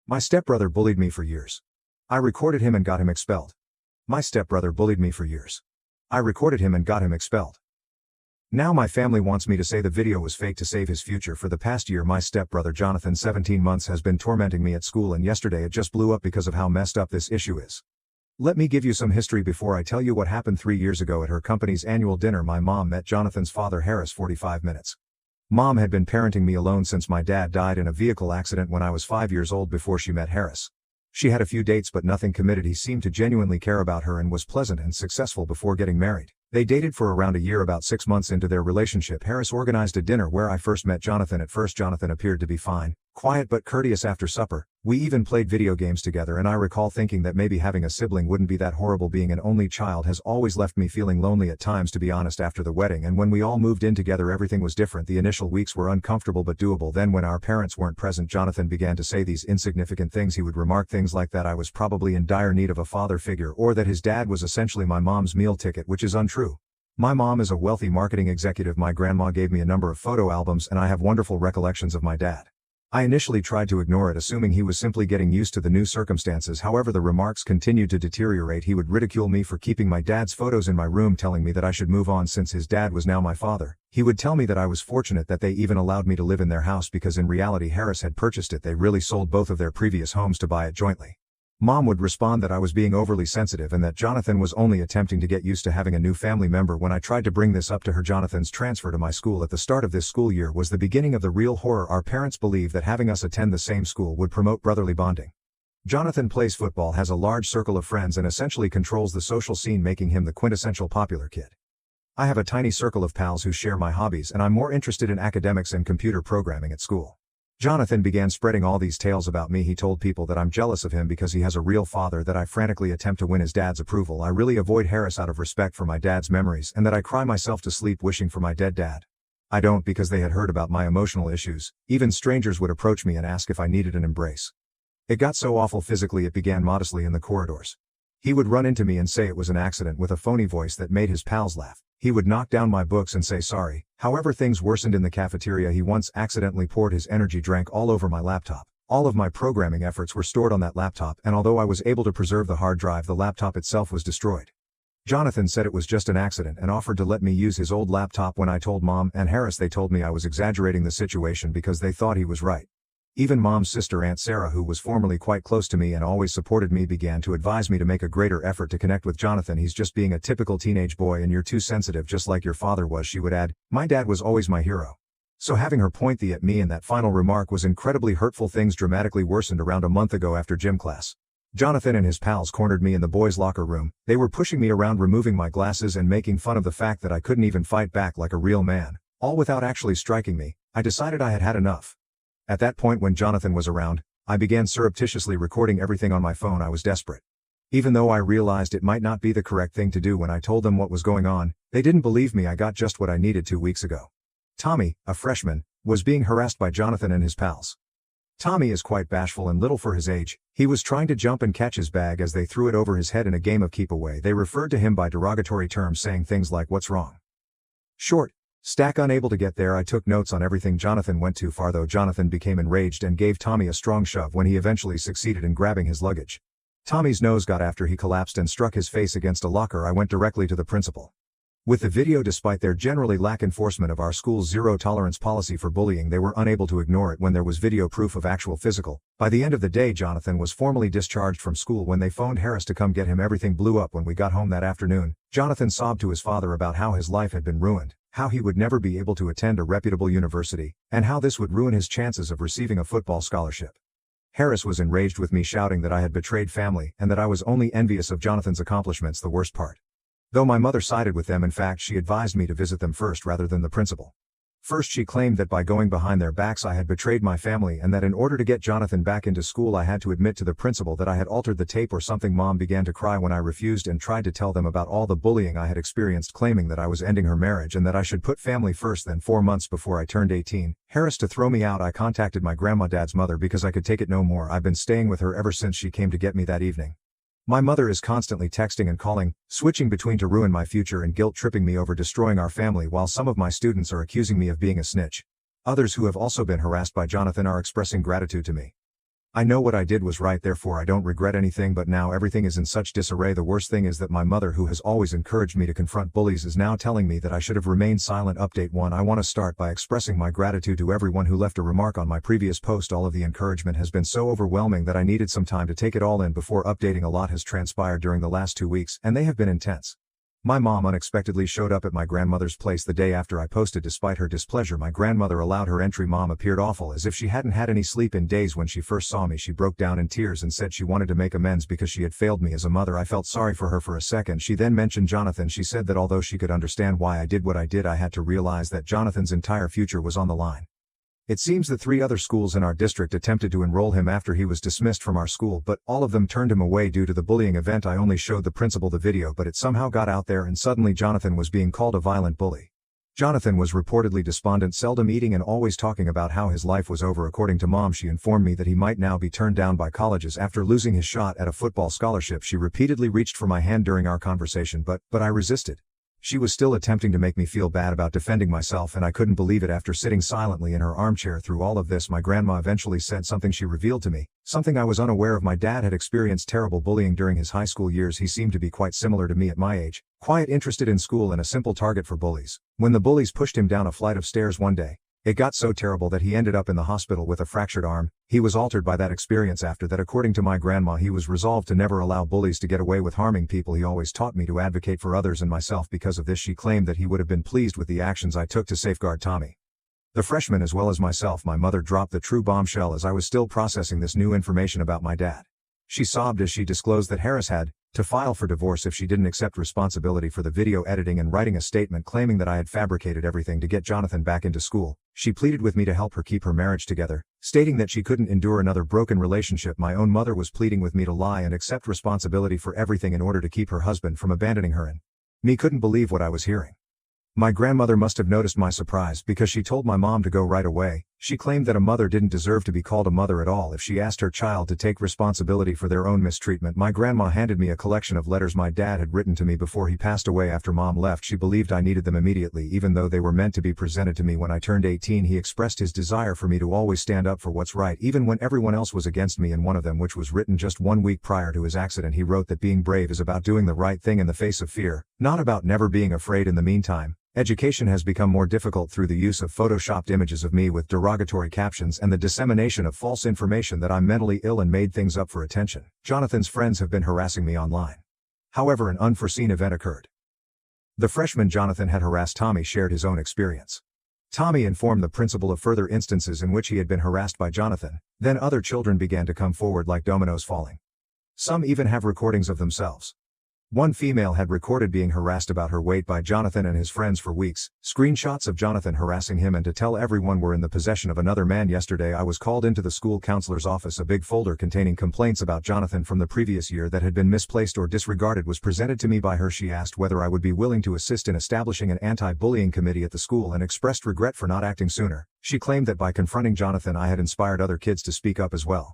My stepbrother bullied me for years. I recorded him and got him expelled. My stepbrother bullied me for years. I recorded him and got him expelled. Now my family wants me to say the video was fake to save his future. For the past year my stepbrother Jonathan 17 months has been tormenting me at school, and yesterday it just blew up because of how messed up this issue is. Let me give you some history before I tell you what happened 3 years ago at her company's annual dinner. My mom met Jonathan's father Harris 45 minutes. Mom had been parenting me alone since my dad died in a vehicle accident when I was 5 years old before she met Harris. She had a few dates but nothing committed. He seemed to genuinely care about her and was pleasant and successful before getting married. They dated for around a year. About 6 months into their relationship, Harris organized a dinner where I first met Jonathan. At first Jonathan appeared to be fine, quiet but courteous. After supper, we even played video games together, and I recall thinking that maybe having a sibling wouldn't be that horrible. Being an only child has always left me feeling lonely at times, to be honest. After the wedding and when we all moved in together, everything was different. The initial weeks were uncomfortable but doable. Then when our parents weren't present, Jonathan began to say these insignificant things. He would remark things like that I was probably in dire need of a father figure, or that his dad was essentially my mom's meal ticket, which is untrue. My mom is a wealthy marketing executive. My grandma gave me a number of photo albums and I have wonderful recollections of my dad. I initially tried to ignore it, assuming he was simply getting used to the new circumstances. However, the remarks continued to deteriorate. He would ridicule me for keeping my dad's photos in my room, telling me that I should move on since his dad was now my father. He would tell me that I was fortunate that they even allowed me to live in their house, because in reality Harris had purchased it. They really sold both of their previous homes to buy it jointly. Mom would respond that I was being overly sensitive and that Jonathan was only attempting to get used to having a new family member. When I tried to bring this up to her, Jonathan's transfer to my school at the start of this school year was the beginning of the real horror. Our parents believed that having us attend the same school would promote brotherly bonding. Jonathan plays football, has a large circle of friends, and essentially controls the social scene, making him the quintessential popular kid. I have a tiny circle of pals who share my hobbies, and I'm more interested in academics and computer programming at school. Jonathan began spreading all these tales about me. He told people that I'm jealous of him because he has a real father, that I frantically attempt to win his dad's approval. I really avoid Harris out of respect for my dad's memories, and that I cry myself to sleep wishing for my dead dad. I don't, because they had heard about my emotional issues. Even strangers would approach me and ask if I needed an embrace. It got so awful physically. It began modestly in the corridors. He would run into me and say it was an accident with a phony voice that made his pals laugh. He would knock down my books and say sorry. However, things worsened in the cafeteria. He once accidentally poured his energy drink all over my laptop. All of my programming efforts were stored on that laptop, and although I was able to preserve the hard drive, the laptop itself was destroyed. Jonathan said it was just an accident and offered to let me use his old laptop. When I told Mom and Harris, they told me I was exaggerating the situation because they thought he was right. Even Mom's sister, Aunt Sarah, who was formerly quite close to me and always supported me, began to advise me to make a greater effort to connect with Jonathan. He's just being a typical teenage boy and you're too sensitive, just like your father was, she would add. My dad was always my hero. So having her point at me in that final remark was incredibly hurtful. Things dramatically worsened around a month ago after gym class. Jonathan and his pals cornered me in the boys' locker room. They were pushing me around, removing my glasses and making fun of the fact that I couldn't even fight back like a real man, all without actually striking me. I decided I had had enough. At that point, when Jonathan was around, I began surreptitiously recording everything on my phone. I was desperate. Even though I realized it might not be the correct thing to do, when I told them what was going on, they didn't believe me. I got just what I needed 2 weeks ago. Tommy, a freshman, was being harassed by Jonathan and his pals. Tommy is quite bashful and little for his age. He was trying to jump and catch his bag as they threw it over his head in a game of keep away. They referred to him by derogatory terms, saying things like "what's wrong?" Short. Stack. Unable to get there, I took notes on everything. Jonathan went too far though. Jonathan became enraged and gave Tommy a strong shove when he eventually succeeded in grabbing his luggage. Tommy's nose got after he collapsed and struck his face against a locker. I went directly to the principal with the video. Despite their generally lax enforcement of our school's zero-tolerance policy for bullying, they were unable to ignore it when there was video proof of actual physical. By the end of the day, Jonathan was formally discharged from school. When they phoned Harris to come get him, everything blew up when we got home that afternoon. Jonathan sobbed to his father about how his life had been ruined, how he would never be able to attend a reputable university, and how this would ruin his chances of receiving a football scholarship. Harris was enraged with me, shouting that I had betrayed family and that I was only envious of Jonathan's accomplishments. The worst part, though, my mother sided with them. In fact, she advised me to visit them first rather than the principal. First, she claimed that by going behind their backs I had betrayed my family, and that in order to get Jonathan back into school I had to admit to the principal that I had altered the tape or something. Mom began to cry when I refused and tried to tell them about all the bullying I had experienced, claiming that I was ending her marriage and that I should put family first. Then 4 months before I turned 18, Harris, to throw me out, I contacted my Dad's mother because I could take it no more. I've been staying with her ever since she came to get me that evening. My mother is constantly texting and calling, switching between to ruin my future and guilt-tripping me over destroying our family, while some of my students are accusing me of being a snitch. Others who have also been harassed by Jonathan are expressing gratitude to me. I know what I did was right, therefore I don't regret anything, but now everything is in such disarray. The worst thing is that my mother, who has always encouraged me to confront bullies, is now telling me that I should have remained silent. Update 1. I want to start by expressing my gratitude to everyone who left a remark on my previous post. All of the encouragement has been so overwhelming that I needed some time to take it all in before updating. A lot has transpired during the last 2 weeks, and they have been intense. My mom unexpectedly showed up at my grandmother's place the day after I posted. Despite her displeasure, my grandmother allowed her entry. Mom appeared awful, as if she hadn't had any sleep in days. When she first saw me, she broke down in tears and said she wanted to make amends because she had failed me as a mother. I felt sorry for her for a second. She then mentioned Jonathan. She said that although she could understand why I did what I did, I had to realize that Jonathan's entire future was on the line. It seems that 3 other schools in our district attempted to enroll him after he was dismissed from our school, but all of them turned him away due to the bullying event. I only showed the principal the video, but it somehow got out there and suddenly Jonathan was being called a violent bully. Jonathan was reportedly despondent, seldom eating, and always talking about how his life was over. According to Mom, she informed me that he might now be turned down by colleges after losing his shot at a football scholarship. She repeatedly reached for my hand during our conversation, but I resisted. She was still attempting to make me feel bad about defending myself, and I couldn't believe it. After sitting silently in her armchair through all of this, my grandma eventually said something. She revealed to me something I was unaware of. My dad had experienced terrible bullying during his high school years. He seemed to be quite similar to me at my age, quiet, interested in school, and a simple target for bullies. When the bullies pushed him down a flight of stairs one day, it got so terrible that he ended up in the hospital with a fractured arm. He was altered by that experience. After that, according to my grandma, he was resolved to never allow bullies to get away with harming people. He always taught me to advocate for others and myself. Because of this, she claimed that he would have been pleased with the actions I took to safeguard Tommy, the freshman, as well as myself. My mother dropped the true bombshell as I was still processing this new information about my dad. She sobbed as she disclosed that Harris had to file for divorce if she didn't accept responsibility for the video editing and writing a statement claiming that I had fabricated everything to get Jonathan back into school. She pleaded with me to help her keep her marriage together, stating that she couldn't endure another broken relationship. My own mother was pleading with me to lie and accept responsibility for everything in order to keep her husband from abandoning her, and me couldn't believe what I was hearing. My grandmother must have noticed my surprise because she told my mom to go right away. She claimed that a mother didn't deserve to be called a mother at all if she asked her child to take responsibility for their own mistreatment. My grandma handed me a collection of letters my dad had written to me before he passed away after Mom left. She believed I needed them immediately, even though they were meant to be presented to me when I turned 18. He expressed his desire for me to always stand up for what's right, even when everyone else was against me. In one of them, which was written just 1 week prior to his accident, he wrote that being brave is about doing the right thing in the face of fear, not about never being afraid. In the meantime, education has become more difficult through the use of photoshopped images of me with derogatory captions and the dissemination of false information that I'm mentally ill and made things up for attention. Jonathan's friends have been harassing me online. However, an unforeseen event occurred. The freshman Jonathan had harassed Tommy shared his own experience. Tommy informed the principal of further instances in which he had been harassed by Jonathan. Then other children began to come forward like dominoes falling. Some even have recordings of themselves. One female had recorded being harassed about her weight by Jonathan and his friends for weeks. Screenshots of Jonathan harassing him and to tell everyone were in the possession of another man. Yesterday I was called into the school counselor's office. A big folder containing complaints about Jonathan from the previous year that had been misplaced or disregarded was presented to me by her. She asked whether I would be willing to assist in establishing an anti-bullying committee at the school and expressed regret for not acting sooner. She claimed that by confronting Jonathan I had inspired other kids to speak up as well.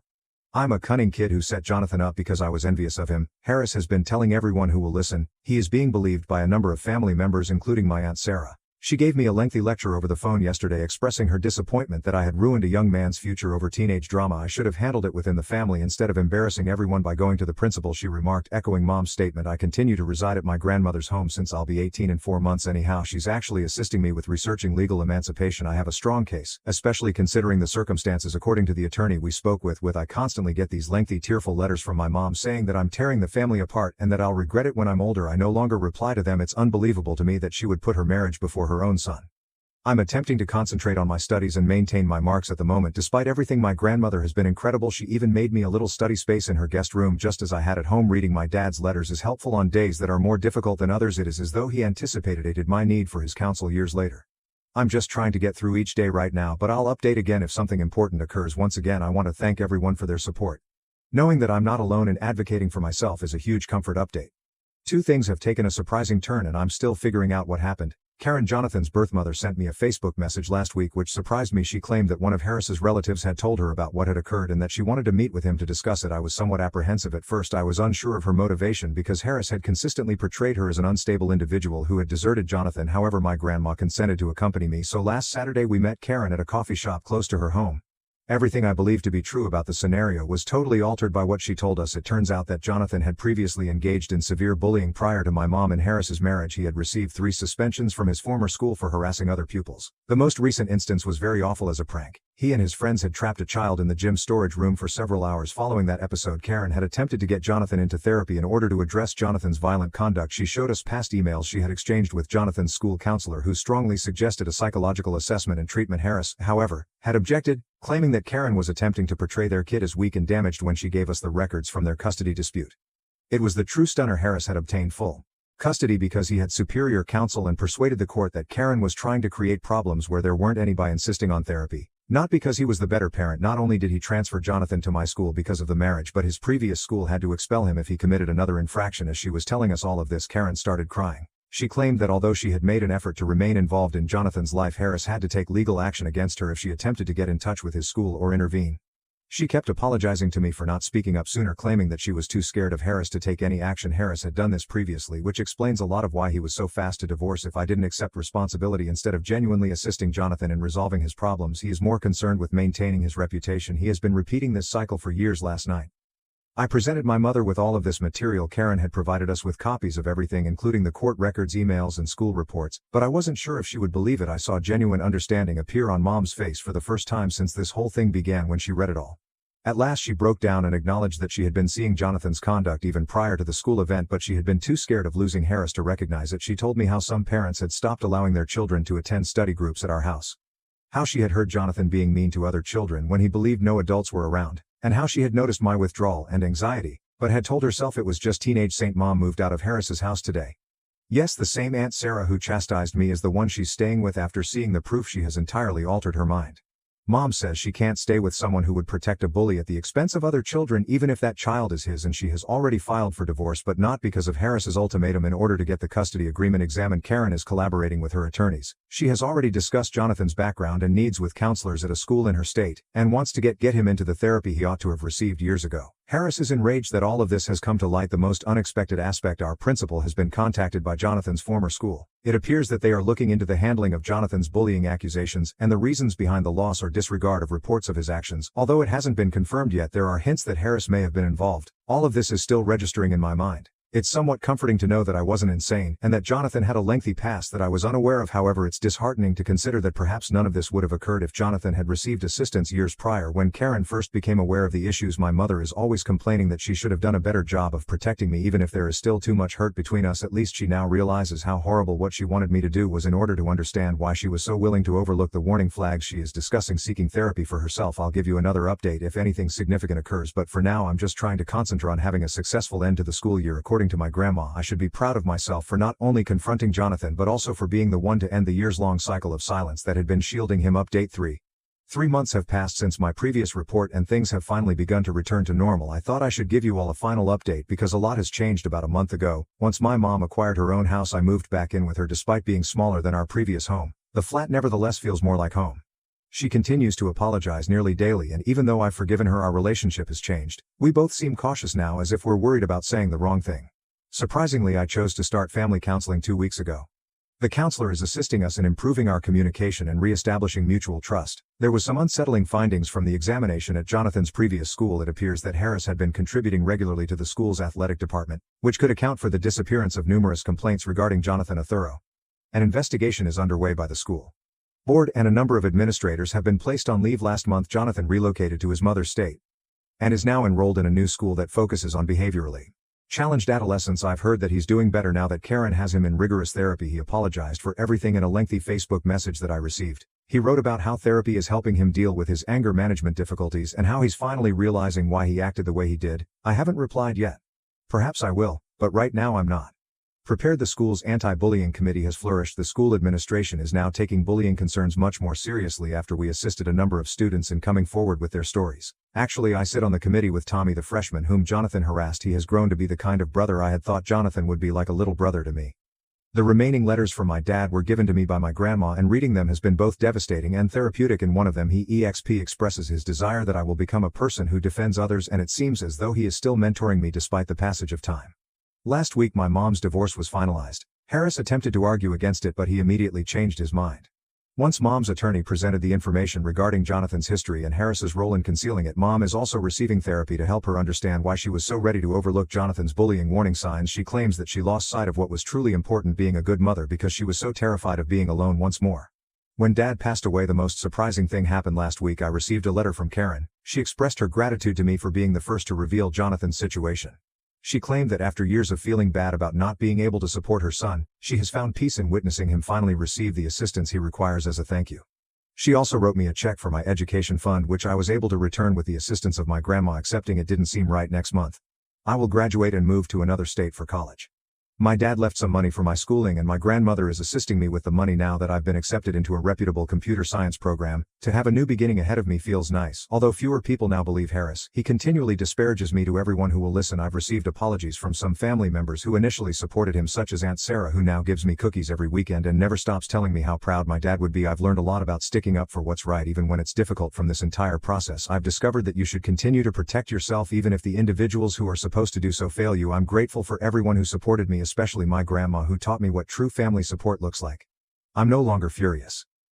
I'm a cunning kid who set Jonathan up because I was envious of him. Harris has been telling everyone who will listen. He is being believed by a number of family members, including my Aunt Sarah. She gave me a lengthy lecture over the phone yesterday expressing her disappointment that I had ruined a young man's future over teenage drama. I should have handled it within the family instead of embarrassing everyone by going to the principal, she remarked. Echoing Mom's statement, I continue to reside at my grandmother's home since I'll be 18 in 4 months anyhow. She's actually assisting me with researching legal emancipation. I have a strong case, especially considering the circumstances. According to the attorney we spoke with, I constantly get these lengthy tearful letters from my mom saying that I'm tearing the family apart and that I'll regret it when I'm older. I no longer reply to them. It's unbelievable to me that she would put her marriage before her own son. I'm attempting to concentrate on my studies and maintain my marks at the moment. Despite everything, my grandmother has been incredible. She even made me a little study space in her guest room just as I had at home. Reading my dad's letters is helpful on days that are more difficult than others. It is as though he anticipated my need for his counsel years later. I'm just trying to get through each day right now, but I'll update again if something important occurs. Once again, I want to thank everyone for their support. Knowing that I'm not alone in advocating for myself is a huge comfort. Update. 2 things have taken a surprising turn and I'm still figuring out what happened. Karen, Jonathan's birth mother, sent me a Facebook message last week which surprised me. She claimed that one of Harris's relatives had told her about what had occurred and that she wanted to meet with him to discuss it. I was somewhat apprehensive at first. I was unsure of her motivation because Harris had consistently portrayed her as an unstable individual who had deserted Jonathan. However, my grandma consented to accompany me, so last Saturday we met Karen at a coffee shop close to her home. Everything I believed to be true about the scenario was totally altered by what she told us. It turns out that Jonathan had previously engaged in severe bullying prior to my mom and Harris's marriage. He had received 3 suspensions from his former school for harassing other pupils. The most recent instance was very awful as a prank. He and his friends had trapped a child in the gym storage room for several hours. Following that episode, Karen had attempted to get Jonathan into therapy in order to address Jonathan's violent conduct. She showed us past emails she had exchanged with Jonathan's school counselor, who strongly suggested a psychological assessment and treatment. Harris, however, had objected, claiming that Karen was attempting to portray their kid as weak and damaged when she gave us the records from their custody dispute. It was the true stunner. Harris had obtained full custody because he had superior counsel and persuaded the court that Karen was trying to create problems where there weren't any by insisting on therapy. Not because he was the better parent. Not only did he transfer Jonathan to my school because of the marriage, but his previous school had to expel him if he committed another infraction. As she was telling us all of this, Karen started crying. She claimed that although she had made an effort to remain involved in Jonathan's life, Harris had to take legal action against her if she attempted to get in touch with his school or intervene. She kept apologizing to me for not speaking up sooner, claiming that she was too scared of Harris to take any action. Harris had done this previously, which explains a lot of why he was so fast to divorce. If I didn't accept responsibility instead of genuinely assisting Jonathan in resolving his problems, he is more concerned with maintaining his reputation. He has been repeating this cycle for years. Last night, I presented my mother with all of this material. Karen had provided us with copies of everything, including the court records, emails, and school reports, but I wasn't sure if she would believe it. I saw genuine understanding appear on Mom's face for the first time since this whole thing began when she read it all. At last she broke down and acknowledged that she had been seeing Jonathan's conduct even prior to the school event, but she had been too scared of losing Harris to recognize it. She told me how some parents had stopped allowing their children to attend study groups at our house. How she had heard Jonathan being mean to other children when he believed no adults were around, and how she had noticed my withdrawal and anxiety, but had told herself it was just teenage. Saint Mom moved out of Harris's house today. Yes, the same Aunt Sarah who chastised me is the one she's staying with. After seeing the proof, she has entirely altered her mind. Mom says she can't stay with someone who would protect a bully at the expense of other children, even if that child is his, and she has already filed for divorce, but not because of Harris's ultimatum in order to get the custody agreement examined. Karen is collaborating with her attorneys. She has already discussed Jonathan's background and needs with counselors at a school in her state, and wants to get him into the therapy he ought to have received years ago. Harris is enraged that all of this has come to light. The most unexpected aspect: our principal has been contacted by Jonathan's former school. It appears that they are looking into the handling of Jonathan's bullying accusations and the reasons behind the loss or disregard of reports of his actions. Although it hasn't been confirmed yet, there are hints that Harris may have been involved. All of this is still registering in my mind. It's somewhat comforting to know that I wasn't insane and that Jonathan had a lengthy past that I was unaware of. However, it's disheartening to consider that perhaps none of this would have occurred if Jonathan had received assistance years prior. When Karen first became aware of the issues, my mother is always complaining that she should have done a better job of protecting me. Even if there is still too much hurt between us, at least she now realizes how horrible what she wanted me to do was. In order to understand why she was so willing to overlook the warning flags, she is discussing seeking therapy for herself. I'll give you another update if anything significant occurs, but for now I'm just trying to concentrate on having a successful end to the school year. According to my grandma, I should be proud of myself for not only confronting Jonathan but also for being the one to end the years-long cycle of silence that had been shielding him. Update 3. 3 months have passed since my previous report and things have finally begun to return to normal. I thought I should give you all a final update because a lot has changed. About a month ago, once my mom acquired her own house, I moved back in with her. Despite being smaller than our previous home, the flat nevertheless feels more like home. She continues to apologize nearly daily, and even though I've forgiven her, our relationship has changed. We both seem cautious now, as if we're worried about saying the wrong thing. Surprisingly, I chose to start family counseling 2 weeks ago. The counselor is assisting us in improving our communication and re-establishing mutual trust. There was some unsettling findings from the examination at Jonathan's previous school. It appears that Harris had been contributing regularly to the school's athletic department, which could account for the disappearance of numerous complaints regarding Jonathan. A thorough an investigation is underway by the school board, and a number of administrators have been placed on leave. Last month, Jonathan relocated to his mother's state and is now enrolled in a new school that focuses on behaviorally challenged adolescents. I've heard that he's doing better now that Karen has him in rigorous therapy. He apologized for everything in a lengthy Facebook message that I received. He wrote about how therapy is helping him deal with his anger management difficulties and how he's finally realizing why he acted the way he did. I haven't replied yet. Perhaps I will, but right now I'm not prepared. The school's anti-bullying committee has flourished. The school administration is now taking bullying concerns much more seriously after we assisted a number of students in coming forward with their stories. Actually, I sit on the committee with Tommy, the freshman whom Jonathan harassed. He has grown to be the kind of brother I had thought Jonathan would be, like a little brother to me. The remaining letters from my dad were given to me by my grandma, and reading them has been both devastating and therapeutic. In one of them, he expresses his desire that I will become a person who defends others, and it seems as though he is still mentoring me despite the passage of time. Last week my mom's divorce was finalized. Harris attempted to argue against it, but he immediately changed his mind. Once Mom's attorney presented the information regarding Jonathan's history and Harris's role in concealing it, Mom is also receiving therapy to help her understand why she was so ready to overlook Jonathan's bullying warning signs. She claims that she lost sight of what was truly important, being a good mother, because she was so terrified of being alone once more. When Dad passed away, the most surprising thing happened last week. I received a letter from Karen. She expressed her gratitude to me for being the first to reveal Jonathan's situation. She claimed that after years of feeling bad about not being able to support her son, she has found peace in witnessing him finally receive the assistance he requires as a thank you. She also wrote me a check for my education fund, which I was able to return with the assistance of my grandma. Accepting it didn't seem right. Next month, I will graduate and move to another state for college. My dad left some money for my schooling, and my grandmother is assisting me with the money now that I've been accepted into a reputable computer science program. To have a new beginning ahead of me feels nice. Although fewer people now believe Harris, he continually disparages me to everyone who will listen. I've received apologies from some family members who initially supported him, such as Aunt Sarah, who now gives me cookies every weekend and never stops telling me how proud my dad would be. I've learned a lot about sticking up for what's right even when it's difficult. From this entire process, I've discovered that you should continue to protect yourself even if the individuals who are supposed to do so fail you. I'm grateful for everyone who supported me, especially my grandma, who taught me what true family support looks like. I'm no longer furious.